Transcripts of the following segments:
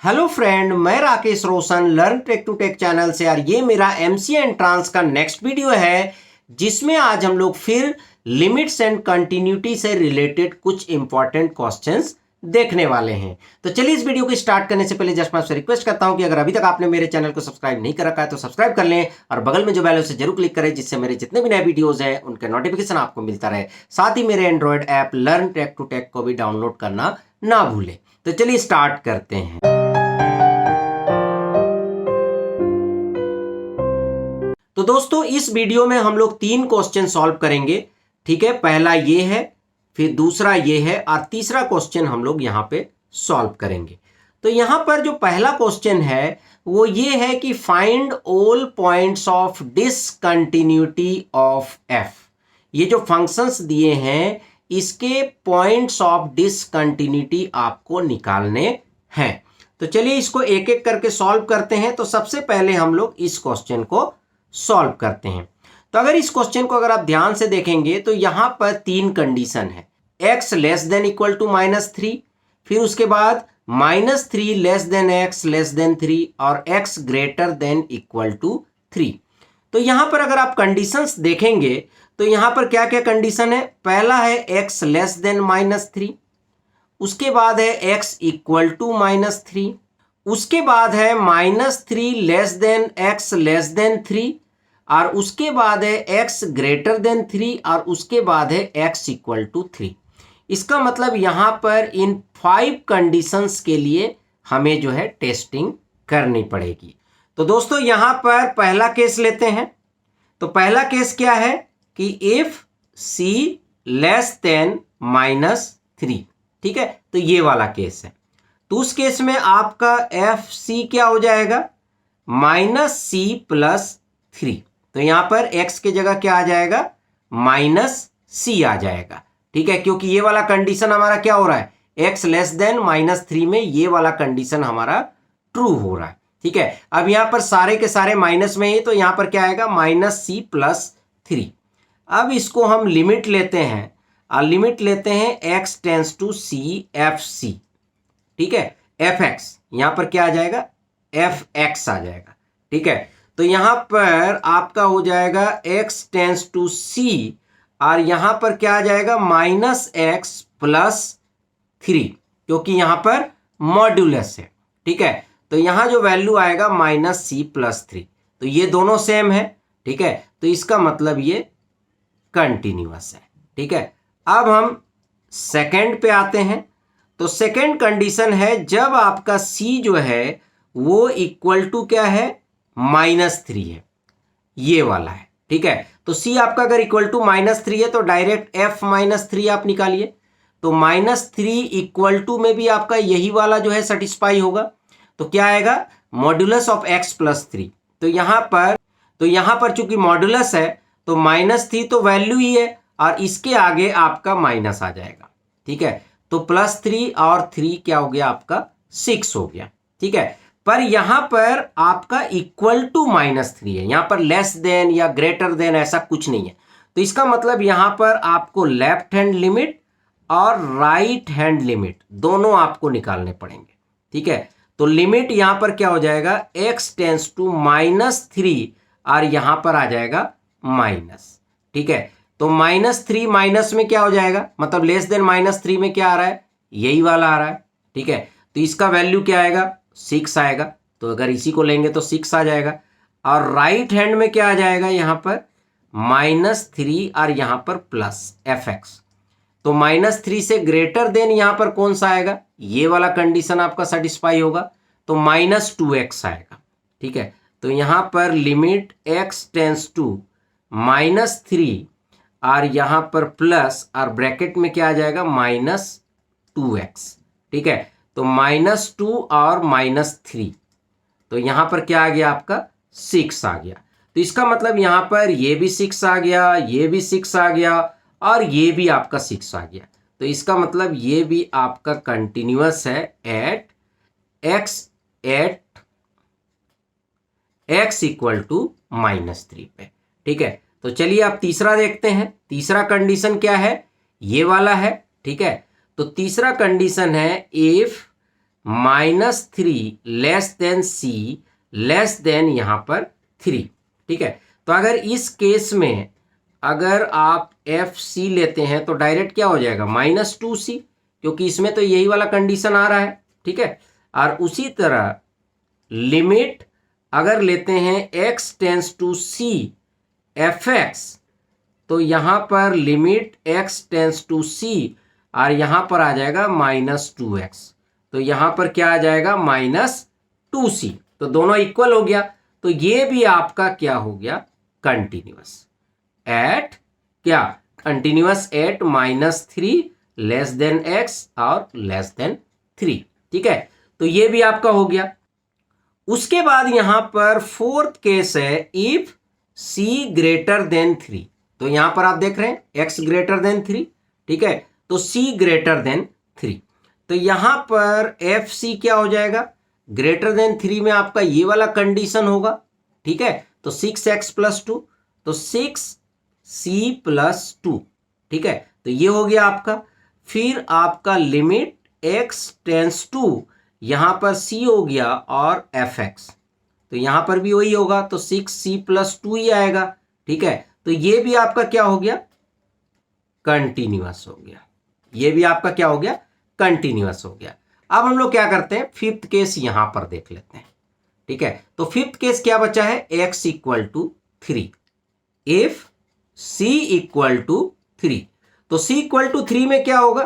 Hello friend, मैं Rakesh Roshan learn tech to tech channel से। यार ये मेरा एमसीए एंट्रांस का नेक्स्ट वीडियो है जिसमें आज हम लोग फिर लिमिट्स एंड कंटिन्यूटी से रिलेटेड कुछ इंपॉर्टेंट क्वेश्चंस देखने वाले हैं। तो चलिए इस वीडियो को स्टार्ट करने से पहले जस्ट मैं आपसे रिक्वेस्ट करता हूं कि अगर अभी तक आपने मेरे चैनल को सब्सक्राइब नहीं कर रखा है तो सब्सक्राइब कर लें और बगल में जो बेल है उसे जरूर क्लिक करें जिससे मेरे जितने भी नए वीडियोज हैं उनके नोटिफिकेशन आपको मिलता रहे। साथ ही मेरे android app learn tech to tech को भी डाउनलोड करना ना भूलें। तो चलिए स्टार्ट करते हैं। तो दोस्तों इस वीडियो में हम लोग 3 क्वेश्चन सॉल्व करेंगे। ठीक है, पहला ये है, फिर दूसरा ये है और तीसरा क्वेश्चन हम लोग यहां पे सॉल्व करेंगे। तो यहां पर जो पहला क्वेश्चन है वो ये है कि find all points of discontinuity of F. ये जो फंक्शंस दिए हैं इसके पॉइंट्स ऑफ डिसकंटिन्यूटी आपको निकालने हैं। तो चलिए इसको एक एक करके सॉल्व करते हैं। तो सबसे पहले हम लोग इस क्वेश्चन को सॉल्व करते हैं। तो अगर इस क्वेश्चन को अगर आप ध्यान से देखेंगे तो यहां पर 3 कंडीशन है। x less than equal to -3, फिर उसके बाद -3 less than x less than 3 और x greater than equal to 3। तो यहां पर अगर आप कंडीशंस देखेंगे तो यहां पर क्या क्या कंडीशन है। पहला है x लेस देन -3, उसके बाद है x इक्वल टू -3, उसके बाद है -3 less than x less than 3 और उसके बाद है x ग्रेटर देन 3 और उसके बाद है x इक्वल टू 3। इसका मतलब यहां पर इन 5 कंडीशंस के लिए हमें जो है टेस्टिंग करनी पड़ेगी। तो दोस्तों यहां पर पहला केस लेते हैं। तो पहला केस क्या है कि इफ c लेस देन -3, ठीक है, तो ये वाला केस है। तो उस केस में आपका एफ सी क्या हो जाएगा, -c+3। तो यहां पर x की जगह क्या आ जाएगा, -c आ जाएगा। ठीक है, क्योंकि ये वाला कंडीशन हमारा क्या हो रहा है, x लेस देन -3 में ये वाला कंडीशन हमारा ट्रू हो रहा है। ठीक है, अब यहां पर सारे के सारे माइनस में ही, तो यहां पर क्या आएगा, -c+3। अब इसको हम लिमिट लेते हैं और लिमिट लेते हैं x tends to c F C. ठीक है, fx यहां पर क्या आ जाएगा, fx आ जाएगा। ठीक है, तो यहां पर आपका हो जाएगा x टेंस टू c और यहां पर क्या आ जाएगा, -x+3, क्योंकि यहां पर मॉड्यूलस है। ठीक है, तो यहां जो वैल्यू आएगा -c+3, तो ये दोनों सेम है। ठीक है, तो इसका मतलब ये कंटिन्यूअस है। ठीक है, अब हम सेकंड पे आते हैं। तो सेकंड कंडीशन है जब आपका c जो है वो इक्वल टू क्या है, -3 है, ये वाला है। ठीक है, तो c आपका अगर इक्वल टू -3 है तो डायरेक्ट f -3 आप निकालिए। तो -3 इक्वल टू में भी आपका यही वाला जो है सेटिस्फाई होगा। तो क्या आएगा, मॉड्यूलस ऑफ x+3। तो यहां पर चूंकि मॉड्यूलस है तो -3 तो वैल्यू ही है और इसके आगे आपका माइनस आ जाएगा। ठीक है, तो +3 और 3 क्या हो गया, आपका 6 हो गया। ठीक है, पर यहां पर आपका इक्वल टू -3 है, यहां पर लेस देन या ग्रेटर देन ऐसा कुछ नहीं है। तो इसका मतलब यहां पर आपको लेफ्ट हैंड लिमिट और राइट हैंड लिमिट दोनों आपको निकालने पड़ेंगे। ठीक है, तो लिमिट यहां पर क्या हो जाएगा, x टेंस टू -3 और यहां पर आ जाएगा माइनस। ठीक है, तो -3 माइनस में क्या हो जाएगा, मतलब लेस देन -3 में क्या आ रहा है, यही वाला आ रहा है। ठीक है, तो इसका वैल्यू क्या आएगा, 6 आएगा। तो अगर इसी को लेंगे तो 6 आ जाएगा। और राइट हैंड में क्या आ जाएगा, यहां पर -3 और यहां पर प्लस fx। तो -3 से ग्रेटर देन यहां पर कौन सा आएगा, ये वाला कंडीशन आपका सेटिस्फाई होगा, तो -2x आएगा। ठीक है, तो यहां पर लिमिट x टेंस टू -3 और यहां पर प्लस और ब्रैकेट में क्या आ जाएगा, -2x। ठीक है, तो -2 और -3, तो यहां पर क्या आ गया, आपका 6 आ गया। तो इसका मतलब यहां पर ये भी 6 आ गया, ये भी 6 आ गया और ये भी आपका 6 आ गया। तो इसका मतलब ये भी आपका कंटिन्यूअस है एट x इक्वल टू -3 पे। ठीक है, तो चलिए आप तीसरा देखते हैं। तीसरा कंडीशन क्या है, ये वाला है। ठीक है, तो तीसरा कंडीशन है if -3 less than C less than यहाँ पर 3। ठीक है, तो अगर इस केस में अगर आप एफ सी लेते हैं तो डायरेक्ट क्या हो जाएगा -2c, क्योंकि इसमें तो यही वाला कंडीशन आ रहा है। ठीक है, और उसी तरह लिमिट अगर लेते हैं x tends to C F X, तो यहां पर limit x tends to C और यहां पर आ जाएगा -2x, तो यहां पर क्या आ जाएगा -2c, तो दोनों इक्वल हो गया। तो ये भी आपका क्या हो गया कंटिन्यूअस एट क्या continuous at -3 less than x और लेस देन 3। ठीक है, तो ये भी आपका हो गया। उसके बाद यहां पर फोर्थ केस है इफ c ग्रेटर देन 3। तो यहां पर आप देख रहे हैं x ग्रेटर देन 3। ठीक है, तो c ग्रेटर देन 3, तो यहां पर एफ सी क्या हो जाएगा ग्रेटर देन 3 में आपका ये वाला कंडीशन होगा। ठीक है, तो 6x + 2, तो 6c + 2। ठीक है, तो ये हो गया आपका। फिर आपका लिमिट x टेंस टू यहां पर c हो गया और fx, तो यहां पर भी वही होगा, तो 6c + 2 ही आएगा। ठीक है, तो ये भी आपका क्या हो गया कंटिन्यूअस हो गया, ये भी आपका क्या हो गया कंटिन्यूअस हो गया। अब हम लोग क्या करते हैं फिफ्थ केस यहां पर देख लेते हैं। ठीक है, तो फिफ्थ केस क्या बचा है x = 3 इफ c = 3। तो c = 3 में क्या होगा,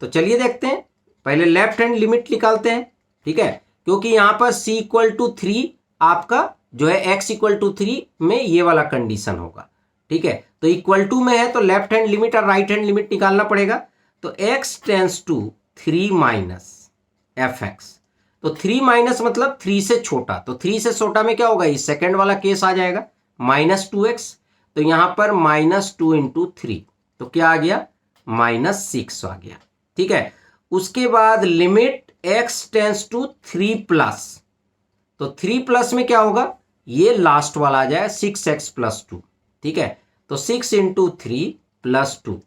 तो चलिए देखते हैं। पहले लेफ्ट हैंड लिमिट निकालते हैं। ठीक है, क्योंकि यहां पर c = 3 आपका जो है x = 3 में ये वाला कंडीशन होगा। ठीक है, तो इक्वल टू में है तो लेफ्ट हैंड लिमिट और राइट हैंड लिमिट निकालना पड़ेगा। तो x टेंस टू 3 - fx, तो 3 माइनस मतलब 3 से छोटा, तो 3 से छोटा में क्या होगा ये सेकंड वाला केस आ जाएगा -2x, तो यहां पर -2 × 3, तो क्या आ गया -6 आ गया। ठीक है, उसके बाद लिमिट x टेंस टू 3+, तो 3+ में क्या होगा ये लास्ट वाला आ जाए 6x + 2। ठीक है, तो 6 × 3 + 2,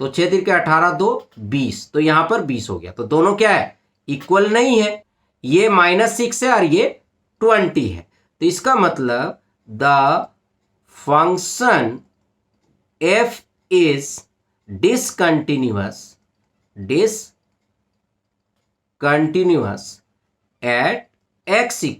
तो 6 × 3 = 18, 2 20, तो यहां पर 20 हो गया। तो दोनों क्या है इक्वल नहीं है, ये -6 है और ये 20 है, तो इसका मतलब the function f is discontinuous at x =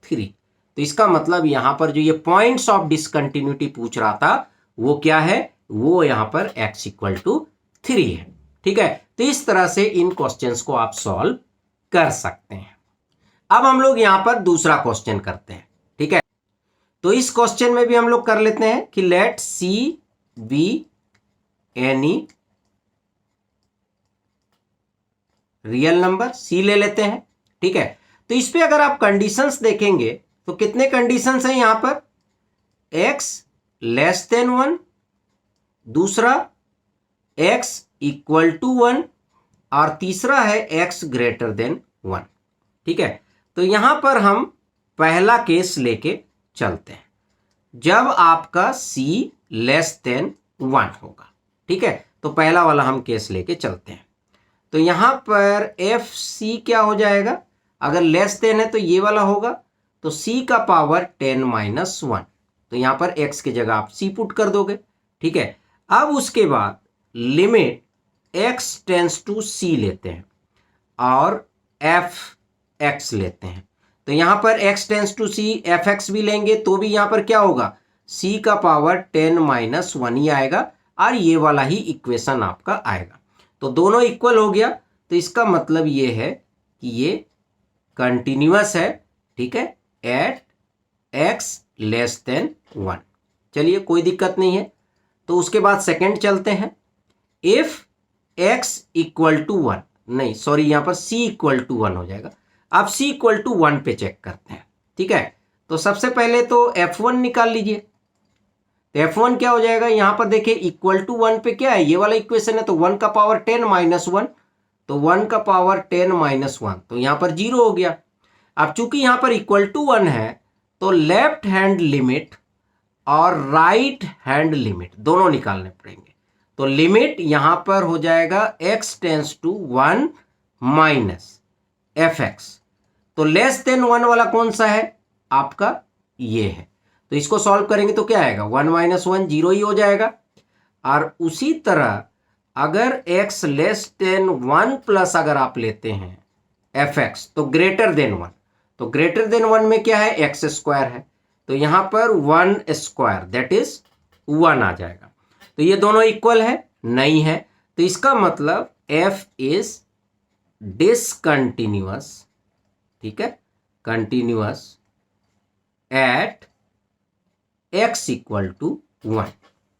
3। तो इसका मतलब यहां पर जो ये पॉइंट्स ऑफ डिसकंटिन्यूटी पूछ रहा था वो क्या है, वो यहां पर x = 3 है। ठीक है, तो इस तरह से इन क्वेश्चंस को आप सॉल्व कर सकते हैं। अब हम लोग यहां पर दूसरा क्वेश्चन करते हैं। ठीक है, तो इस क्वेश्चन में भी हम लोग कर लेते हैं कि let c be any real number, c ले लेते हैं। ठीक है, तो इस पे अगर आप कंडीशंस देखेंगे तो कितने कंडीशंस हैं यहां पर x लेस देन 1, दूसरा x = 1 और तीसरा है x ग्रेटर देन 1। ठीक है, तो यहां पर हम पहला केस लेके चलते हैं जब आपका c लेस देन 1 होगा। ठीक है, तो पहला वाला हम केस लेके चलते हैं। तो यहां पर एफ सी क्या हो जाएगा, अगर लेस देन है तो ये वाला होगा, तो c का पावर 10 - 1, तो यहां पर x की जगह आप c पुट कर दोगे। ठीक है, अब उसके बाद limit x tends to c लेते हैं और f(x) लेते हैं, तो यहां पर x tends to c f(x) भी लेंगे तो भी यहां पर क्या होगा c का पावर 10 - 1 ही आएगा और ये वाला ही इक्वेशन आपका आएगा। तो दोनों इक्वल हो गया, तो इसका मतलब ये है कि ये कंटिन्यूअस है। ठीक है, एट x लेस देन 1। चलिए कोई दिक्कत नहीं है। तो उसके बाद सेकंड चलते हैं, इफ x = 1, नहीं सॉरी यहां पर c = 1 हो जाएगा। अब c = 1 पे चेक करते हैं। ठीक है, तो सबसे पहले तो f1 निकाल लीजिए, तो f1 क्या हो जाएगा यहां पर देखिए =1 पे क्या है ये वाला इक्वेशन है, तो 1 का पावर 10 - 1, तो 1 का पावर 10 - 1, तो यहां पर 0 हो गया। अब चूंकि यहां पर =1 है तो लेफ्ट हैंड लिमिट और राइट हैंड लिमिट दोनों निकालने पड़ेंगे। तो लिमिट यहां पर हो जाएगा x टेंस टू 1 - fx। तो लेस देन 1 वाला कौन सा है आपका, ये है। तो इसको सॉल्व करेंगे तो क्या आएगा, 1 माइनस 1 जीरो ही हो जाएगा। और उसी तरह अगर x लेस देन 1 प्लस अगर आप लेते हैं fx तो ग्रेटर देन 1, तो ग्रेटर देन 1 में क्या है, एक्स स्क्वायर है, तो यहां पर 1 स्क्वायर दैट इज 1 आ जाएगा। तो ये दोनों इक्वल है, नहीं है, तो इसका मतलब f इज डिसकंटिन्यूअस, ठीक है, continuous at x equal to 1।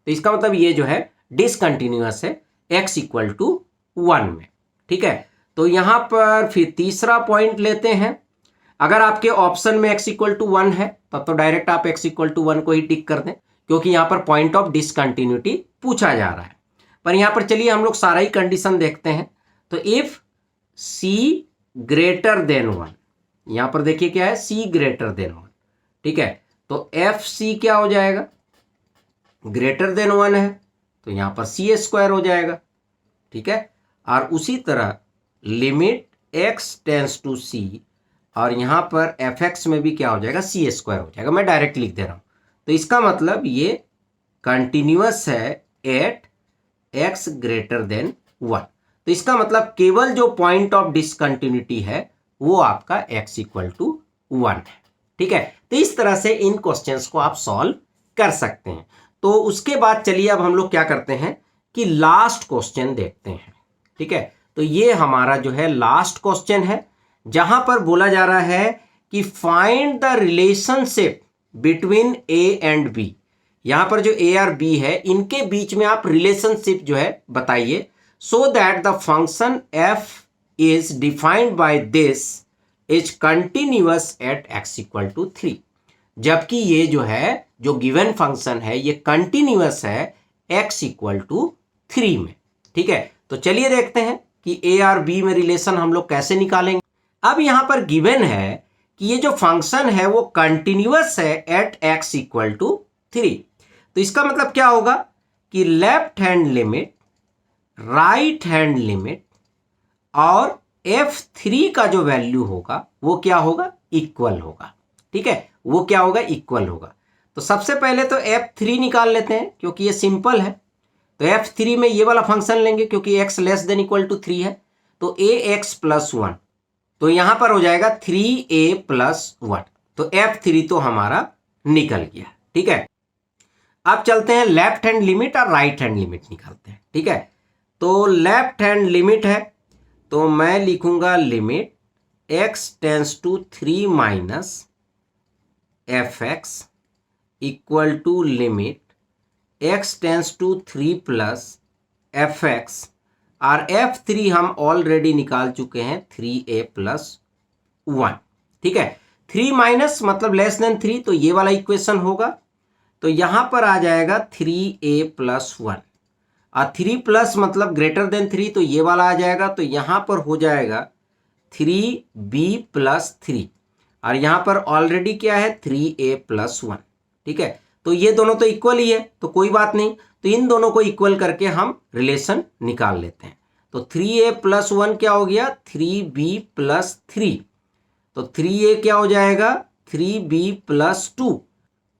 तो इसका मतलब ये जो है डिसकंटिन्यूअस है x इक्वल टू 1 में, ठीक है। तो यहां पर फिर तीसरा पॉइंट लेते हैं। अगर आपके ऑप्शन में x इक्वल टू 1 है तब तो डायरेक्ट आप x इक्वल टू 1 को ही टिक कर दें, क्योंकि यहां पर पॉइंट ऑफ डिसकंटिन्यूटी पूछा जा रहा है। पर यहां पर चलिए हम लोग सारा ही कंडीशन देखते हैं। तो इफ c ग्रेटर देन 1, यहां पर देखिए क्या है, c ग्रेटर देन 1, ठीक है। तो एफ सी क्या हो जाएगा, ग्रेटर देन 1 है तो यहां पर सी स्क्वायर हो जाएगा, ठीक है। और उसी तरह limit x tends to c, और यहां पर एफ एक्स में भी क्या हो जाएगा, सी स्क्वायर हो जाएगा। मैं डायरेक्ट लिख दे रहा हूं। तो इसका मतलब ये कंटिन्यूअस है एट x ग्रेटर देन 1। तो इसका मतलब केवल जो पॉइंट ऑफ डिसकंटिन्यूटी है वो आपका x इक्वल टू 1 है, ठीक है। तो इस तरह से इन क्वेश्चंस को आप सॉल्व कर सकते हैं। तो उसके बाद चलिए अब हम लोग क्या करते हैं कि लास्ट क्वेश्चन देखते हैं, ठीक है। तो ये हमारा जो है लास्ट क्वेश्चन है, जहां पर बोला जा रहा है कि find the relationship between A and B. यहां पर जो ए और बी है इनके बीच में आप रिलेशनशिप जो है बताइए, so that the function F is defined by this is continuous at x equal to 3। जबकि ये जो है, जो गिवन फंक्शन है ये कंटिन्यूअस है x इक्वल टू 3 में, ठीक है। तो चलिए देखते हैं कि a और b में रिलेशन हम लोग कैसे निकालेंगे। अब यहां पर गिवन है कि ये जो फंक्शन है वो कंटिन्यूअस है एट x इक्वल टू 3। तो इसका मतलब क्या होगा कि left hand limit, right hand limit और f3 का जो वैल्यू होगा वो क्या होगा, इक्वल होगा, ठीक है। वो क्या होगा, इक्वल होगा। तो सबसे पहले तो f3 निकाल लेते हैं क्योंकि ये सिंपल है। तो f3 में ये वाला फंक्शन लेंगे क्योंकि x less than equal to 3 है, तो ax प्लस 1, तो यहां पर हो जाएगा 3a प्लस 1। तो f3 तो हमारा निकल गया, ठीक है। अब चलते हैं लेफ्ट हैंड लिमिट और राइट हैंड लिमिट निकालते हैं, ठीक है। तो लेफ्ट हैंड लिमिट है तो मैं लिखूंगा limit x tends to 3 minus F X equal to limit x tends to 3 plus F X, और f3 हम ऑलरेडी निकाल चुके हैं 3a प्लस 1, ठीक है। 3 माइनस मतलब लेस देन 3, तो ये वाला इक्वेशन होगा। तो यहां पर आ जाएगा 3a प्लस 1, और 3 प्लस मतलब ग्रेटर देन 3, तो ये वाला आ जाएगा। तो यहां पर हो जाएगा 3b प्लस 3, और यहां पर ऑलरेडी क्या है 3a प्लस 1, ठीक है। तो ये दोनों तो इक्वल ही है तो कोई बात नहीं, तो इन दोनों को इक्वल करके हम रिलेशन निकाल लेते हैं। तो 3a प्लस 1 क्या हो गया, 3b प्लस 3, तो 3a क्या हो जाएगा 3b प्लस 2।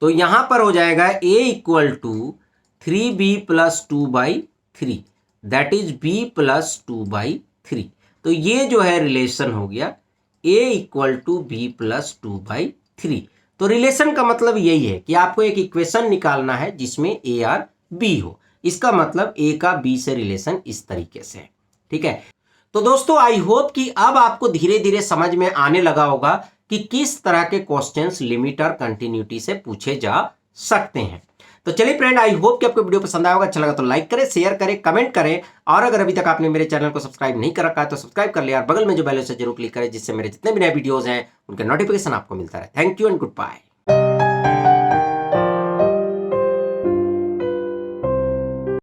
तो यहां पर हो जाएगा a equal to 3b plus 2 by 3, that is b plus 2 by 3। तो ये जो है रिलेशन हो गया a equal to b plus 2 by 3। तो रिलेशन का मतलब यही है कि आपको एक इक्वेशन निकालना है जिसमें a और b हो। इसका मतलब a का b से रिलेशन इस तरीके से है, ठीक है। तो दोस्तों आई होप कि अब आपको धीरे धीरे समझ में आने लगा होगा कि किस तरह के क्वेश्चंस लिमिट और कंटिन्यूटी से पूछे जा सकते हैं। तो चलिए फ्रेंड, आई होप कि आपको वीडियो पसंद आया होगा। अच्छा लगा तो लाइक करें, शेयर करें, कमेंट करें, और अगर अभी तक आपने मेरे चैनल को सब्सक्राइब नहीं कर रखा है तो सब्सक्राइब कर लिया और बगल में जो बेल है उसे जरूर क्लिक करें, जिससे मेरे जितने भी नए वीडियोस हैं उनके नोटिफिकेशन आपको मिलता रहे। Thank you and good bye.